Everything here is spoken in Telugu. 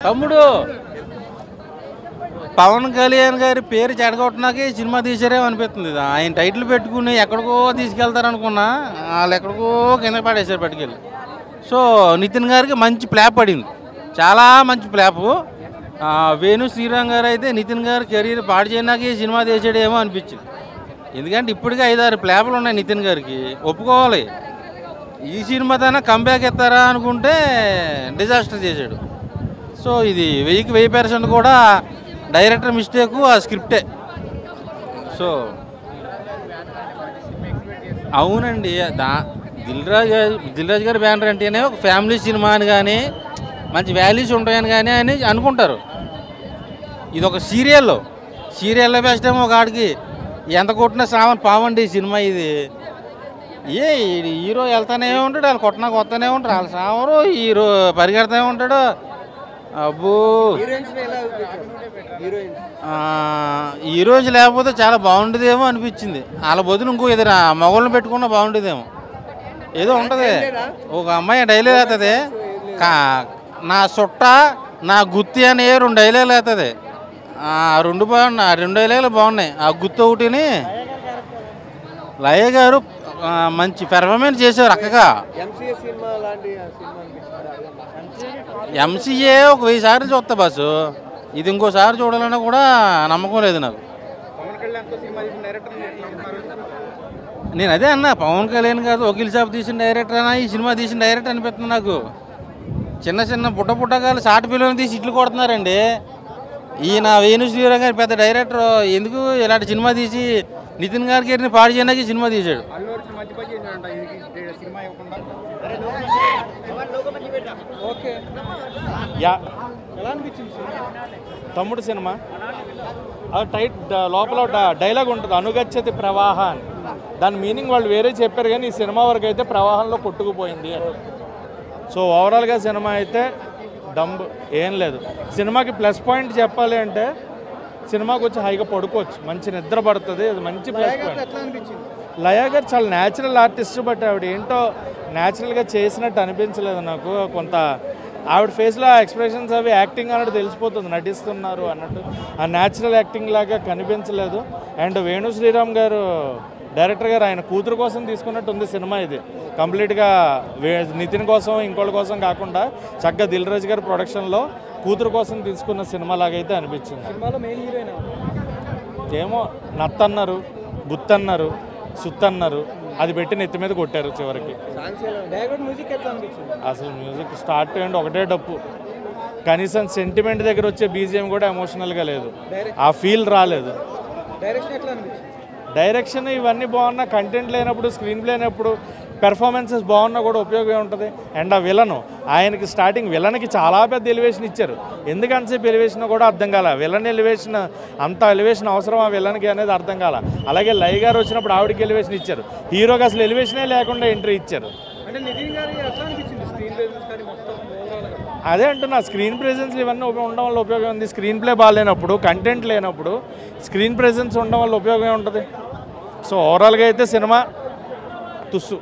తమ్ముడు పవన్ కళ్యాణ్ గారి పేరు చెడగొట్టడానికి సినిమా తీసారేమో అనిపిస్తుంది. ఆయన టైటిల్ పెట్టుకుని ఎక్కడికో తీసుకెళ్తారు అనుకున్నా, వాళ్ళు ఎక్కడికో కింద పడేసారు పట్టుకెళ్ళి. సో నితిన్ గారికి మంచి ప్లాప్ పడింది, చాలా మంచి ప్లాపు. వేణు శ్రీరామ్ గారు అయితే నితిన్ గారు కెరీర్ పాడు చేయడానికి సినిమా తీసాడేమో అనిపించింది. ఎందుకంటే ఇప్పటికే 5-6 ప్లాపులు ఉన్నాయి నితిన్ గారికి, ఒప్పుకోవాలి. ఈ సినిమాతోనే కంబ్యాక్ ఎత్తారా అనుకుంటే డిజాస్టర్ చేశాడు. సో ఇది 1000% కూడా డైరెక్టర్ మిస్టేకు, ఆ స్క్రిప్టే. సో అవునండి, దిల్రాజు గారి బ్యానర్ అంటేనే ఒక ఫ్యామిలీ సినిమా అని కానీ మంచి వాల్యూస్ ఉంటాయని కానీ అని అనుకుంటారు. ఇది ఒక సీరియల్లో బెస్ట్ ఏమో ఒక ఆడికి ఎంత కొట్టినా సావన్ పావండి సినిమా ఇది. హీరో వెళ్తానే ఉంటాడు, వాళ్ళు కొట్టినా కొత్తనే ఉంటారు, వాళ్ళు సావరు, హీరో పరిగెడతానే ఉంటాడు. అబ్బో హీరోయిన్స్ లేకపోతే చాలా బాగుండేదేమో అనిపించింది. వాళ్ళ బదులు ఇంకో ఎదురు మగవాళ్ళని పెట్టుకున్నా బాగుండేదేమో. ఏదో ఉంటుంది, ఒక అమ్మాయి డైలాగ్ అవుతుంది, నా చుట్ట నా గుత్తి అనే 2 డైలాగులు అవుతుంది. 2 డైలాగులు బాగున్నాయి. ఆ గుత్తి ఒకటిని లయ గారు మంచి పెర్ఫార్మెన్స్ చేశారు అక్కగా. ఎంసీఏ ఒక 1000 సార్లు చూస్తా బస్సు, ఇది ఇంకోసారి చూడాలన్నా కూడా నమ్మకం లేదు నాకు. నేను అదే అన్నా, పవన్ కళ్యాణ్ కాదు వకీల్ సాబ్ తీసిన డైరెక్టర్ అన్నా, ఈ సినిమా తీసిన డైరెక్టర్ అనిపిస్తుంది నాకు. చిన్న పుట్టగాలు షార్ట్ ఫిల్మ్ తీసి ఇట్లు కొడుతున్నారండి. ఈయన వేణు శ్రీరామ్ గారి పెద్ద డైరెక్టర్ ఎందుకు ఇలాంటి సినిమా తీసి నితిన్ గారికి పాడు చేయడానికి సినిమా తీశాడు. తమ్ముడు సినిమా లోపల డైలాగ్ ఉంటుంది, అనుగచ్చతి ప్రవాహ అని. దాని మీనింగ్ వాళ్ళు వేరే చెప్పారు, కానీ ఈ సినిమా వరకు అయితే ప్రవాహంలో కొట్టుకుపోయింది. సో ఓవరాల్గా సినిమా అయితే డంబ్ ఏం లేదు. సినిమాకి ప్లస్ పాయింట్ చెప్పాలి అంటే సినిమాకి వచ్చి హైగా పడుకోవచ్చు, మంచి నిద్ర పడుతుంది, అది మంచి ప్లస్ పాయింట్. లయ గారు చాలా న్యాచురల్ ఆర్టిస్ట్, బట్ ఆవిడ ఏంటో న్యాచురల్గా చేసినట్టు అనిపించలేదు నాకు. కొంత ఆవిడ ఫేస్లో ఎక్స్ప్రెషన్స్ అవి యాక్టింగ్ అన్నట్టు తెలిసిపోతుంది, నటిస్తున్నారు అన్నట్టు. ఆ న్యాచురల్ యాక్టింగ్ లాగా కనిపించలేదు. అండ్ వేణు శ్రీరామ్ గారు డైరెక్టర్ గారు ఆయన కూతురు కోసం తీసుకున్నట్టు ఉంది సినిమా. ఇది కంప్లీట్గా నితిన్ కోసం ఇంకోళ్ళ కోసం కాకుండా చక్కగా దిల్రాజు గారి ప్రొడక్షన్లో కూతురు కోసం తీసుకున్న సినిమా లాగైతే అనిపించింది. ఏమో నత్తన్నారు, గుత్తన్నారు, సుత్తన్నారు, అది పెట్టి నెత్తి మీద కొట్టారు చివరికి. అసలు మ్యూజిక్ స్టార్ట్ అండ్ ఒకటే డప్పు, కనీసం సెంటిమెంట్ దగ్గర వచ్చే బీజిఎం కూడా ఎమోషనల్గా లేదు, ఆ ఫీల్ రాలేదు. డైరెక్షన్ ఇవన్నీ బాగున్నా, కంటెంట్ లేనప్పుడు, స్క్రీన్ ప్లే లేనప్పుడు, పెర్ఫార్మెన్సెస్ బాగున్నా కూడా ఉపయోగం ఉంటుంది. అండ్ ఆ విలను, ఆయనకి స్టార్టింగ్ విలన్కి చాలా పెద్ద ఎలివేషన్ ఇచ్చారు. ఎందుకంతసేపు ఎలివేషన్ కూడా అర్థం కాల. విలన్ ఎలివేషన్, అంత ఎలివేషన్ అవసరం ఆ విలన్కి అనేది అర్థం కాల. అలాగే లయ గారు వచ్చినప్పుడు ఆవిడకి ఎలివేషన్ ఇచ్చారు, హీరోకి అసలు ఎలివేషనే లేకుండా ఎంట్రీ ఇచ్చారు. అదే అంటున్నా, స్క్రీన్ ప్రెజెన్స్ ఇవన్నీ ఉండడం వల్ల ఉపయోగం ఉంది. స్క్రీన్ ప్లే బాగాలేనప్పుడు, కంటెంట్ లేనప్పుడు స్క్రీన్ ప్రెజెన్స్ ఉండడం వల్ల ఉపయోగం ఉంటుంది. సో ఓవరాల్గా అయితే సినిమా తుస్సు.